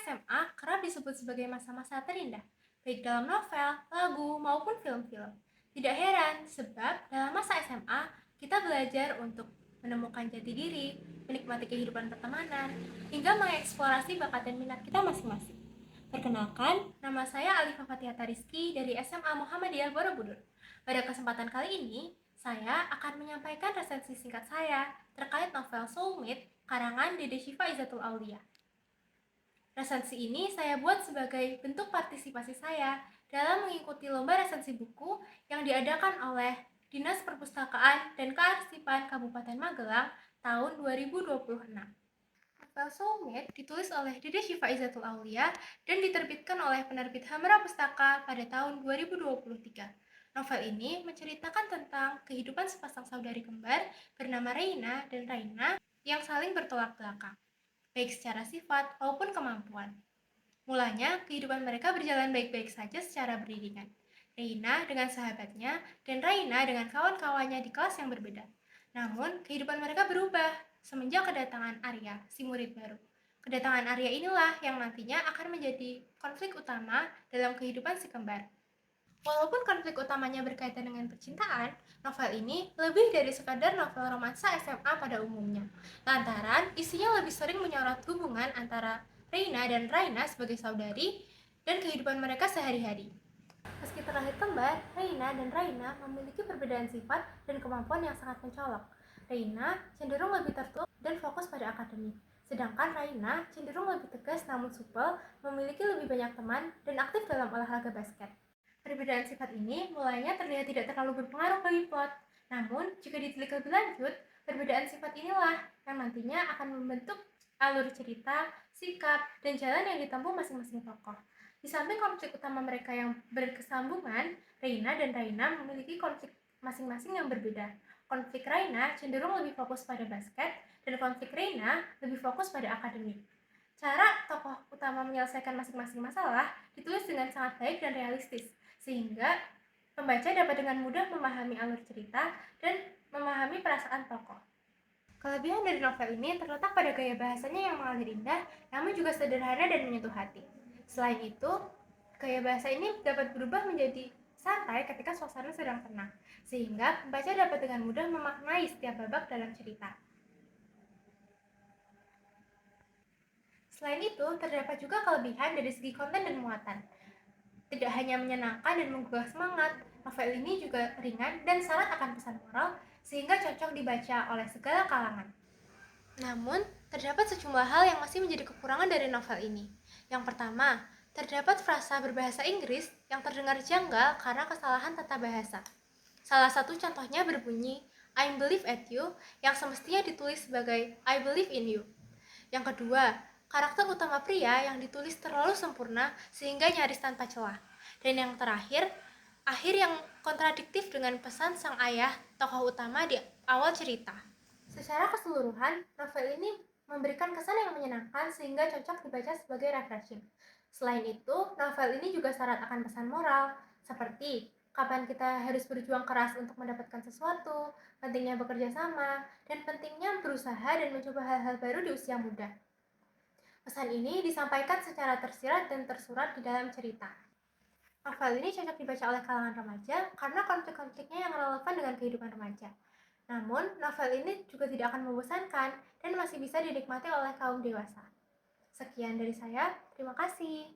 SMA kerap disebut sebagai masa-masa terindah, baik dalam novel, lagu, maupun film-film. Tidak heran, sebab dalam masa SMA, kita belajar untuk menemukan jati diri, menikmati kehidupan pertemanan, hingga mengeksplorasi bakat dan minat kita masing-masing. Perkenalkan, nama saya Alifah Fatihata Rizky dari SMA Muhammadiyah Borobudur. Pada kesempatan kali ini, saya akan menyampaikan resensi singkat saya terkait novel Soulmate karangan Dede Syifa Izzatul Aulia. Resensi ini saya buat sebagai bentuk partisipasi saya dalam mengikuti lomba resensi buku yang diadakan oleh Dinas Perpustakaan dan Kearsipan Kabupaten Magelang tahun 2026. Novel Soulmate ditulis oleh Dede Syifa Izzatul Aulia dan diterbitkan oleh penerbit Hamera Pustaka pada tahun 2023. Novel ini menceritakan tentang kehidupan sepasang saudari kembar bernama Reina dan Raina yang saling bertolak belakang, baik secara sifat maupun kemampuan. Mulanya, kehidupan mereka berjalan baik-baik saja secara beriringan. Reina dengan sahabatnya dan Raina dengan kawan-kawannya di kelas yang berbeda. Namun, kehidupan mereka berubah semenjak kedatangan Arya, si murid baru. Kedatangan Arya inilah yang nantinya akan menjadi konflik utama dalam kehidupan si kembar. Walaupun konflik utamanya berkaitan dengan percintaan, novel ini lebih dari sekadar novel romansa SMA pada umumnya. Lantaran isinya lebih sering menyorot hubungan antara Reina dan Raina sebagai saudari dan kehidupan mereka sehari-hari. Meski terlahir kembar, Reina dan Raina memiliki perbedaan sifat dan kemampuan yang sangat mencolok. Reina cenderung lebih tertutup dan fokus pada akademik, sedangkan Raina cenderung lebih tegas namun supel, memiliki lebih banyak teman, dan aktif dalam olahraga basket. Perbedaan sifat ini mulanya terlihat tidak terlalu berpengaruh bagi plot. Namun, jika ditelik lebih lanjut, perbedaan sifat inilah yang nantinya akan membentuk alur cerita, sikap, dan jalan yang ditempuh masing-masing tokoh. Di samping konflik utama mereka yang berkesambungan, Reina dan Raina memiliki konflik masing-masing yang berbeda. Konflik Raina cenderung lebih fokus pada basket, dan konflik Reina lebih fokus pada akademik. Cara tokoh utama menyelesaikan masing-masing masalah ditulis dengan sangat baik dan realistis, sehingga pembaca dapat dengan mudah memahami alur cerita dan memahami perasaan tokoh. Kelebihan dari novel ini terletak pada gaya bahasanya yang mengalir indah, namun juga sederhana dan menyentuh hati. Selain itu, gaya bahasa ini dapat berubah menjadi santai ketika suasana sedang tenang, sehingga pembaca dapat dengan mudah memaknai setiap babak dalam cerita. Selain itu, terdapat juga kelebihan dari segi konten dan muatan. Tidak hanya menyenangkan dan menggugah semangat, novel ini juga ringan dan syarat akan pesan moral, sehingga cocok dibaca oleh segala kalangan. Namun, terdapat sejumlah hal yang masih menjadi kekurangan dari novel ini. Yang pertama, terdapat frasa berbahasa Inggris yang terdengar janggal karena kesalahan tata bahasa. Salah satu contohnya berbunyi, I believe at you, yang semestinya ditulis sebagai I believe in you. Yang kedua, karakter utama pria yang ditulis terlalu sempurna sehingga nyaris tanpa celah. Dan yang terakhir, akhir yang kontradiktif dengan pesan sang ayah, tokoh utama di awal cerita. Secara keseluruhan, novel ini memberikan kesan yang menyenangkan sehingga cocok dibaca sebagai refreshing. Selain itu, novel ini juga syarat akan pesan moral, seperti kapan kita harus berjuang keras untuk mendapatkan sesuatu, pentingnya bekerja sama, dan pentingnya berusaha dan mencoba hal-hal baru di usia muda. Pesan ini disampaikan secara tersirat dan tersurat di dalam cerita. Novel ini cocok dibaca oleh kalangan remaja karena konflik-konfliknya yang relevan dengan kehidupan remaja. Namun, novel ini juga tidak akan membosankan dan masih bisa dinikmati oleh kaum dewasa. Sekian dari saya, terima kasih.